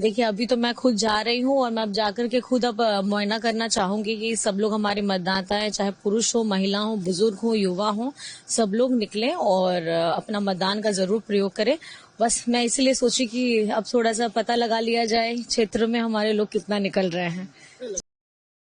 देखिए, अभी तो मैं खुद जा रही हूँ और मैं अब जाकर के खुद अब मुआयना करना चाहूंगी कि सब लोग हमारे मतदाता हैं, चाहे पुरुष हो, महिला हो, बुजुर्ग हो, युवा हो, सब लोग निकलें और अपना मतदान का जरूर प्रयोग करें। बस मैं इसलिए सोची कि अब थोड़ा सा पता लगा लिया जाए क्षेत्र में हमारे लोग कितना निकल रहे हैं।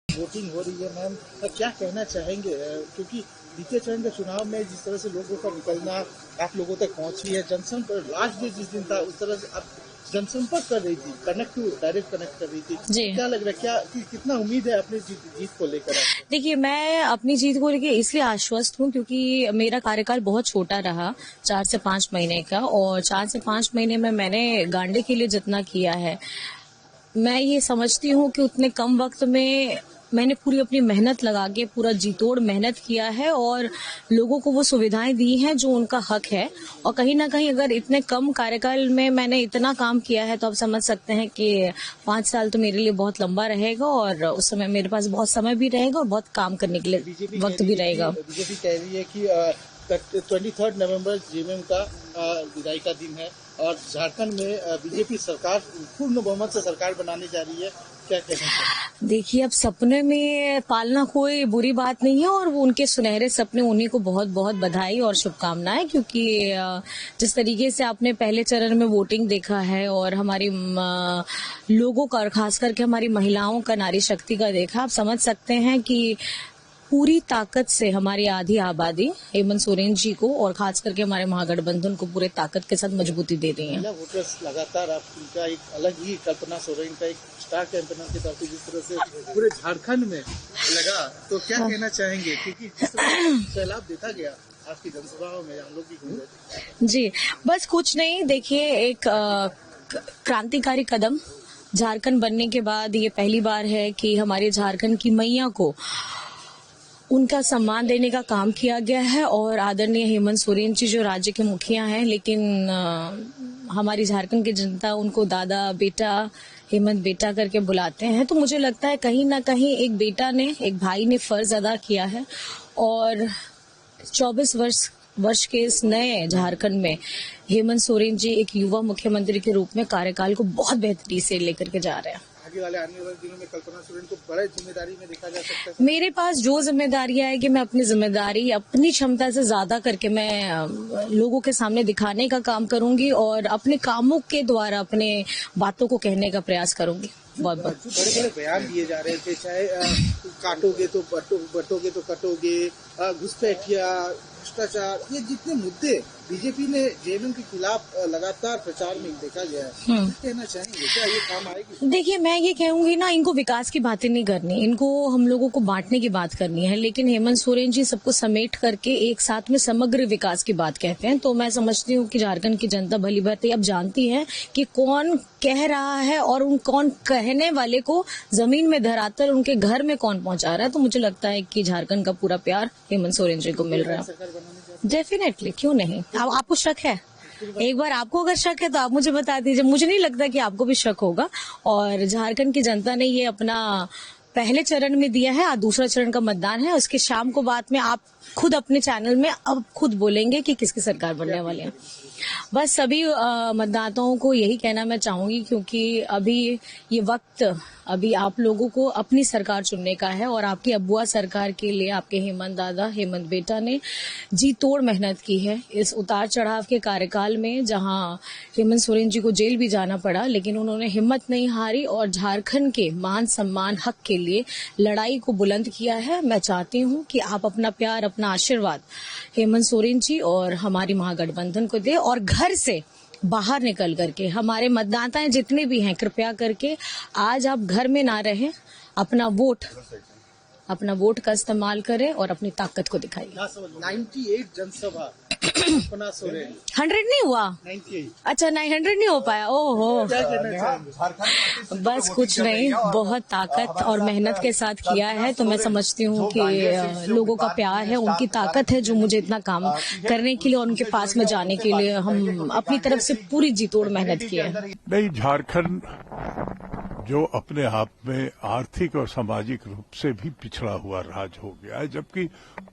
वोटिंग हो रही है मैम, क्या कहना चाहेंगे, क्योंकि बीते चरण के चुनाव में जिस तरह से लोगों का निकलना आप लोगों तक पहुंची है, जनसंपर्क लास्ट डे जिस दिन था उस तरह से आप जनसंपर्क कर रही थी, डायरेक्ट कनेक्ट कर रही थी जी। क्या लग रहा है, क्या कितना उम्मीद है अपनी जीत को लेकर? देखिए, मैं अपनी जीत को लेकर इसलिए आश्वस्त हूँ क्योंकि मेरा कार्यकाल बहुत छोटा रहा, 4 से 5 महीने का, और 4 से 5 महीने में मैंने गांडे के लिए जितना किया है, मैं ये समझती हूँ कि उतने कम वक्त में मैंने पूरी अपनी मेहनत लगा के पूरा जीतोड़ मेहनत किया है और लोगों को वो सुविधाएं दी हैं जो उनका हक है। और कहीं ना कहीं अगर इतने कम कार्यकाल में मैंने इतना काम किया है तो आप समझ सकते हैं कि 5 साल तो मेरे लिए बहुत लंबा रहेगा और उस समय मेरे पास बहुत समय भी रहेगा और बहुत काम करने के लिए वक्त भी रहेगा। बीजेपी कह रही है कि 23 नवंबर जेएमएम का विदाई का दिन है और झारखंड में बीजेपी सरकार पूर्ण बहुमत से सरकार बनाने जा रही है, क्या कहना चाहिए? देखिए, अब सपने में पालना कोई बुरी बात नहीं है और वो उनके सुनहरे सपने, उन्हीं को बहुत बहुत बधाई और शुभकामनाएं, क्योंकि जिस तरीके से आपने पहले चरण में वोटिंग देखा है और हमारी लोगों का और खास करके हमारी महिलाओं का, नारी शक्ति का देखा, आप समझ सकते हैं कि पूरी ताकत से हमारी आधी आबादी हेमंत सोरेन जी को और खास करके हमारे महागठबंधन को पूरे ताकत के साथ मजबूती दे रही है। वोटर्स लगातार आपका एक अलग ही कल्पना सोरेन का एक स्टार कैंपेनर के तौर पर जिस तरह से पूरे झारखंड में लगा, तो क्या कहना चाहेंगे, क्योंकि जिस तरह से सैलाब देखा गया आपकी जनसभाओं में, हम लोग भी जी, बस कुछ नहीं। देखिए, एक क्रांतिकारी कदम झारखंड बनने के बाद ये पहली बार है कि हमारे झारखंड की मैया को उनका सम्मान देने का काम किया गया है और आदरणीय हेमंत सोरेन जी जो राज्य के मुखिया हैं, लेकिन हमारी झारखंड की जनता उनको दादा, बेटा, हेमंत बेटा करके बुलाते हैं। तो मुझे लगता है कहीं ना कहीं एक बेटा ने, एक भाई ने फर्ज अदा किया है और 24 वर्ष के इस नए झारखंड में हेमंत सोरेन जी एक युवा मुख्यमंत्री के रूप में कार्यकाल को बहुत बेहतरी से लेकर के जा रहे हैं। आने वाले दिनों में कल्पना सोरेन को बड़े जिम्मेदारी में देखा जा सकता है। मेरे पास जो जिम्मेदारियां है कि मैं अपनी जिम्मेदारी अपनी क्षमता से ज्यादा करके मैं लोगों के सामने दिखाने का काम करूंगी और अपने कामों के द्वारा अपने बातों को कहने का प्रयास करूंगी। बहुत बड़े बड़े बयान दिए जा रहे थे, चाहे काटोगे तो बटोगे तो कटोगे, घुसपैठिया, भ्रष्टाचार, ये जितने मुद्दे बीजेपी ने जेएमएम के खिलाफ लगातार प्रचार में देखा गया है, कहना चाहेंगे क्या ये काम आएगी? देखिए, मैं ये कहूंगी ना, इनको विकास की बातें नहीं करनी, इनको हम लोगों को बांटने की बात करनी है, लेकिन हेमंत सोरेन जी सबको समेट करके एक साथ में समग्र विकास की बात कहते हैं। तो मैं समझती हूँ कि झारखंड की जनता भली भांति अब जानती है कि कौन कह रहा है और कौन कहने वाले को जमीन में धरातल उनके घर में कौन पहुंचा रहा है। तो मुझे लगता है कि झारखंड का पूरा प्यार हेमंत सोरेन जी को मिल रहा है। डेफिनेटली, क्यों नहीं। अब आपको शक है, एक बार आपको अगर शक है तो आप मुझे बता दीजिए, मुझे नहीं लगता कि आपको भी शक होगा। और झारखंड की जनता ने ये अपना पहले चरण में दिया है, आज दूसरा चरण का मतदान है, उसके शाम को बाद में आप खुद अपने चैनल में अब खुद बोलेंगे कि किसकी सरकार बनने वाली है। बस सभी मतदाताओं को यही कहना मैं चाहूंगी, क्योंकि अभी ये वक्त अभी आप लोगों को अपनी सरकार चुनने का है और आपकी अबुआ सरकार के लिए आपके हेमंत दादा, हेमंत बेटा ने जी तोड़ मेहनत की है इस उतार चढ़ाव के कार्यकाल में, जहां हेमंत सोरेन जी को जेल भी जाना पड़ा, लेकिन उन्होंने हिम्मत नहीं हारी और झारखंड के मान सम्मान हक के लिए लड़ाई को बुलंद किया है। मैं चाहती हूं कि आप अपना प्यार, अपना आशीर्वाद हेमंत सोरेन जी और हमारी महागठबंधन को दे और घर से बाहर निकल करके हमारे मतदाता जितने भी हैं, कृपया करके आज आप घर में ना रहें, अपना वोट का इस्तेमाल करें और अपनी ताकत को दिखाइए। 98 जनसभा कल्पना सोरेन 100 नहीं हुआ? 98। अच्छा, 900 नहीं हो पाया। ओहो, बस कुछ नहीं, बहुत ताकत और मेहनत के साथ किया है। तो मैं समझती हूँ कि लोगों का प्यार है, उनकी ताकत है जो मुझे इतना काम करने के लिए और उनके पास में जाने के लिए हम अपनी तरफ से पूरी जी तोड़ मेहनत की है। नहीं, झारखंड जो अपने आप में आर्थिक और सामाजिक रूप से भी पिछड़ा हुआ राज्य हो गया है, जबकि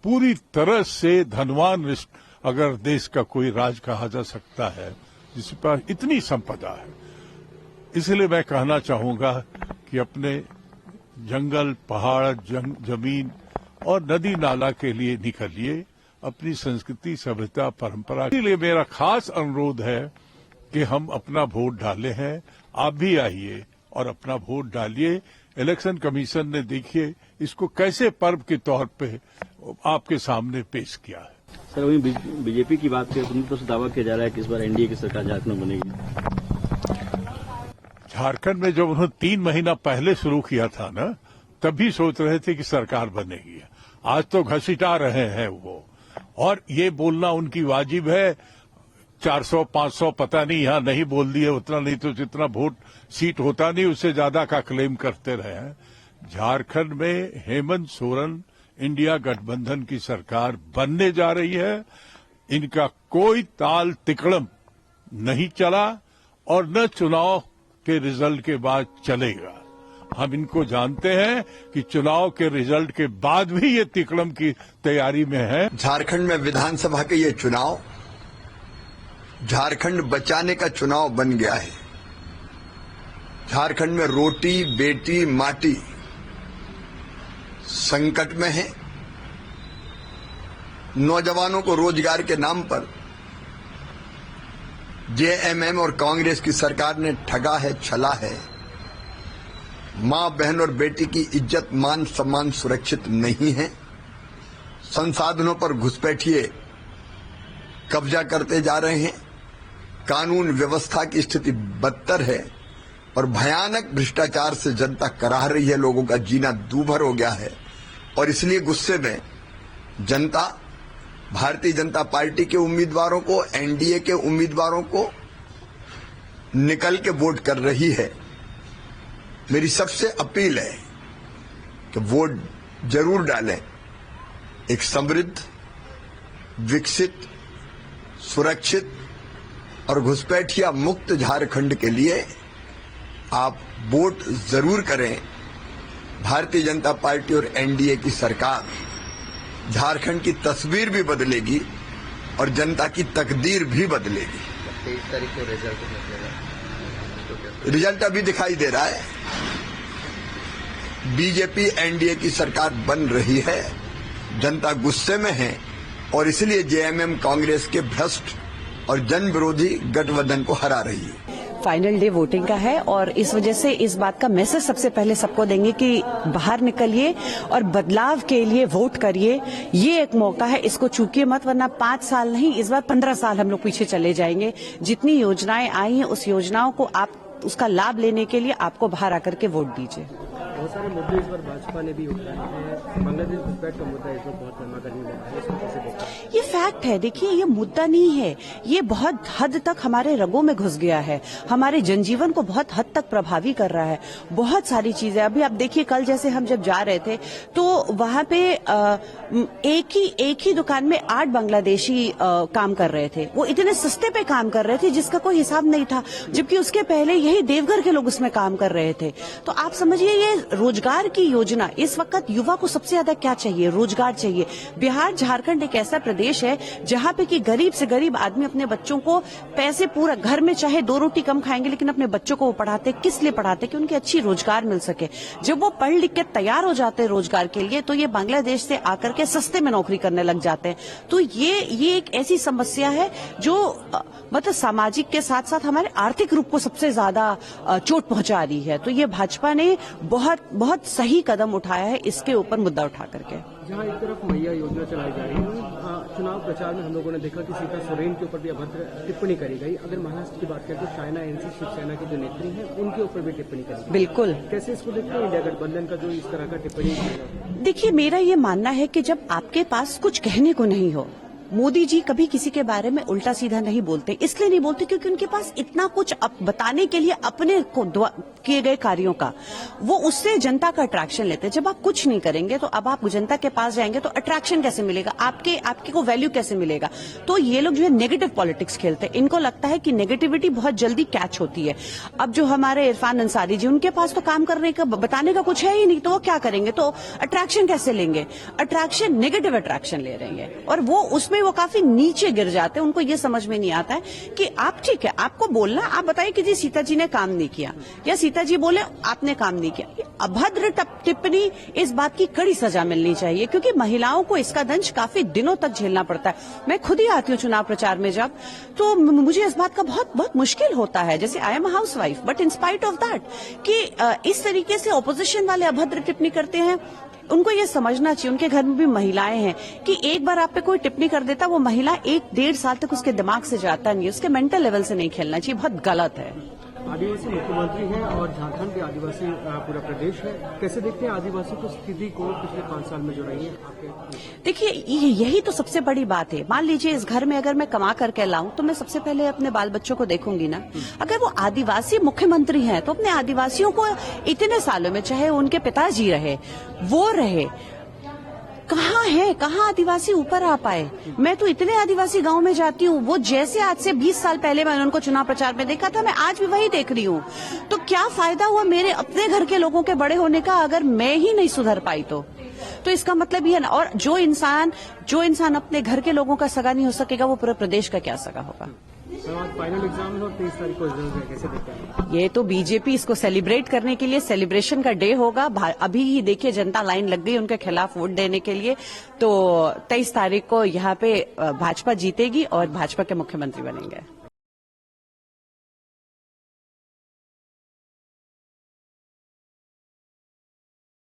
पूरी तरह से धनवान अगर देश का कोई राज्य कहा जा सकता है जिस पर इतनी संपदा है, इसलिए मैं कहना चाहूंगा कि अपने जंगल, पहाड़, जमीन और नदी नाला के लिए निकलिए, अपनी संस्कृति, सभ्यता, परंपरा। इसलिए मेरा खास अनुरोध है कि हम अपना वोट डाले हैं। आप भी आइए और अपना वोट डालिए। इलेक्शन कमीशन ने देखिए इसको कैसे पर्व के तौर पे आपके सामने पेश किया है। सर, वही बीजेपी की बात करें तो दावा किया जा रहा है कि इस बार एनडीए की सरकार झारखंड में बनेगी। झारखंड में जब उन्होंने 3 महीना पहले शुरू किया था ना, तभी सोच रहे थे कि सरकार बनेगी। आज तो घसीटा रहे हैं वो, और ये बोलना उनकी वाजिब है। 400-500 पता नहीं, यहां नहीं बोल दिए उतना, नहीं तो जितना वोट सीट होता नहीं उससे ज्यादा का क्लेम करते रहे हैं। झारखंड में हेमंत सोरेन इंडिया गठबंधन की सरकार बनने जा रही है। इनका कोई ताल तिकड़म नहीं चला और न चुनाव के रिजल्ट के बाद चलेगा। हम इनको जानते हैं कि चुनाव के रिजल्ट के बाद भी ये तिकड़म की तैयारी में है। झारखंड में विधानसभा के ये चुनाव झारखंड बचाने का चुनाव बन गया है। झारखंड में रोटी, बेटी, माटी संकट में है। नौजवानों को रोजगार के नाम पर जेएमएम और कांग्रेस की सरकार ने ठगा है, छला है। मां, बहन और बेटी की इज्जत, मान, सम्मान सुरक्षित नहीं है। संसाधनों पर घुसपैठिए कब्जा करते जा रहे हैं। कानून व्यवस्था की स्थिति बदतर है और भयानक भ्रष्टाचार से जनता कराह रही है। लोगों का जीना दूभर हो गया है और इसलिए गुस्से में जनता भारतीय जनता पार्टी के उम्मीदवारों को, एनडीए के उम्मीदवारों को निकल के वोट कर रही है। मेरी सबसे अपील है कि वोट जरूर डालें। एक समृद्ध, विकसित, सुरक्षित और घुसपैठिया मुक्त झारखंड के लिए आप वोट जरूर करें। भारतीय जनता पार्टी और एनडीए की सरकार झारखंड की तस्वीर भी बदलेगी और जनता की तकदीर भी बदलेगी। 23 तारीख को रिजल्ट निकलेगा, रिजल्ट अभी दिखाई दे रहा है। बीजेपी एनडीए की सरकार बन रही है। जनता गुस्से में है और इसलिए जेएमएम कांग्रेस के भ्रष्ट और जन विरोधी गठबंधन को हरा रही है। फाइनल डे वोटिंग का है और इस वजह से इस बात का मैसेज सबसे पहले सबको देंगे कि बाहर निकलिए और बदलाव के लिए वोट करिए। ये एक मौका है, इसको चूकिए मत, वरना 5 साल नहीं, इस बार 15 साल हम लोग पीछे चले जाएंगे। जितनी योजनाएं आई हैं उस योजनाओं को आप उसका लाभ लेने के लिए आपको बाहर आकर के वोट दीजिए। बहुत सारे मुद्दे इस बार भाजपा ने भी उठाए हैं। बांग्लादेश घुसपैठ का मुद्दा इसमें बहुत गर्मा गर्मी में है, इसको कैसे देखते हैं? ये फैक्ट है। देखिए, ये मुद्दा नहीं है, ये बहुत हद तक हमारे रगों में घुस गया है, हमारे जनजीवन को बहुत हद तक प्रभावी कर रहा है। बहुत सारी चीजें अभी आप देखिए, कल जैसे हम जब जा रहे थे तो वहां पे एक ही दुकान में 8 बांग्लादेशी काम कर रहे थे। वो इतने सस्ते पे काम कर रहे थे जिसका कोई हिसाब नहीं था, जबकि उसके पहले यही देवघर के लोग उसमें काम कर रहे थे। तो आप समझिए, ये रोजगार की योजना, इस वक्त युवा को सबसे ज्यादा क्या चाहिए? रोजगार चाहिए। बिहार, झारखंड एक ऐसा प्रदेश है जहां पे कि गरीब से गरीब आदमी अपने बच्चों को पैसे पूरा, घर में चाहे 2 रोटी कम खाएंगे लेकिन अपने बच्चों को वो पढ़ाते, किस लिए पढ़ाते? कि उनकी अच्छी रोजगार मिल सके। जब वो पढ़ लिख के तैयार हो जाते हैं रोजगार के लिए, तो ये बांग्लादेश से आकर के सस्ते में नौकरी करने लग जाते हैं। तो ये एक ऐसी समस्या है जो मतलब सामाजिक के साथ साथ हमारे आर्थिक रूप को सबसे ज्यादा चोट पहुंचा रही है। तो ये भाजपा ने बहुत सही कदम उठाया है इसके ऊपर मुद्दा उठा करके। जहां एक तरफ मैया योजना चलाई जा रही है, चुनाव प्रचार में हम लोगों ने देखा कि सीता सोरेन के ऊपर भी अभद्र टिप्पणी करी गई। अगर महाराष्ट्र की बात करें तो शायना एनसी शिवसेना की जो नेत्री है उनके ऊपर भी टिप्पणी करी। बिल्कुल। कैसे इसको देखते हैं इंडिया गठबंधन का जो इस तरह का टिप्पणी? देखिए, मेरा ये मानना है कि जब आपके पास कुछ कहने को नहीं हो, मोदी जी कभी किसी के बारे में उल्टा सीधा नहीं बोलते। इसलिए नहीं बोलते क्योंकि उनके पास इतना कुछ बताने के लिए अपने किए गए कार्यों का, वो उससे जनता का अट्रैक्शन लेते हैं। जब आप कुछ नहीं करेंगे तो अब आप जनता के पास जाएंगे तो अट्रैक्शन कैसे मिलेगा, आपके को वैल्यू कैसे मिलेगा। तो ये लोग जो है नेगेटिव पॉलिटिक्स खेलते हैं। इनको लगता है कि नेगेटिविटी बहुत जल्दी कैच होती है। अब जो हमारे इरफान अंसारी जी, उनके पास तो काम करने का, बताने का कुछ है ही नहीं, तो वो क्या करेंगे, तो अट्रैक्शन कैसे लेंगे, अट्रैक्शन, नेगेटिव अट्रैक्शन ले रहे हैं और वो उसमें वो काफी नीचे गिर जाते हैं। उनको ये समझ में नहीं आता है कि आप ठीक है, आपको बोलना, आप बताइए कि जी सीता जी ने काम नहीं किया या सीता जी बोले आपने काम नहीं किया। अभद्र टिप्पणी, इस बात की कड़ी सजा मिलनी चाहिए क्योंकि महिलाओं को इसका दंश काफी दिनों तक झेलना पड़ता है। मैं खुद ही आती हूँ चुनाव प्रचार में जब, तो मुझे इस बात का बहुत मुश्किल होता है। जैसे I am a house wife, but in spite of that कि इस तरीके से ऑपोजिशन वाले अभद्र टिप्पणी करते हैं। उनको ये समझना चाहिए, उनके घर में भी महिलाएं हैं, कि एक बार आप पे कोई टिप्पणी कर देता, वो महिला 1-1.5 साल तक उसके दिमाग से जाता नहीं, उसके मेंटल लेवल से नहीं खेलना चाहिए। बहुत गलत है। आदिवासी मुख्यमंत्री हैं और झारखंड के आदिवासी पूरा प्रदेश है। कैसे देखते हैं आदिवासी की स्थिति को पिछले 5 साल में जो रही है आपके? देखिए, यही तो सबसे बड़ी बात है। मान लीजिए इस घर में अगर मैं कमा करके लाऊं तो मैं सबसे पहले अपने बाल बच्चों को देखूंगी ना। अगर वो आदिवासी मुख्यमंत्री हैं तो अपने आदिवासियों को इतने सालों में, चाहे उनके पिताजी रहे, वो रहे, कहाँ आदिवासी ऊपर आ पाए। मैं तो इतने आदिवासी गांव में जाती हूँ, वो जैसे आज से 20 साल पहले मैंने उनको चुनाव प्रचार में देखा था, मैं आज भी वही देख रही हूँ। तो क्या फायदा हुआ मेरे अपने घर के लोगों के बड़े होने का अगर मैं ही नहीं सुधर पाई तो इसका मतलब ये है ना। और जो इंसान अपने घर के लोगों का सगा नहीं हो सकेगा, वो पूरे प्रदेश का क्या सगा होगा। फाइनल एग्जाम और 23 तारीख को रिजल्ट है, कैसे देखते हैं? ये तो बीजेपी इसको सेलिब्रेट करने के लिए सेलिब्रेशन का डे होगा। अभी ही देखिए जनता लाइन लग गई उनके खिलाफ वोट देने के लिए। तो 23 तारीख को यहाँ पे भाजपा जीतेगी और भाजपा के मुख्यमंत्री बनेंगे।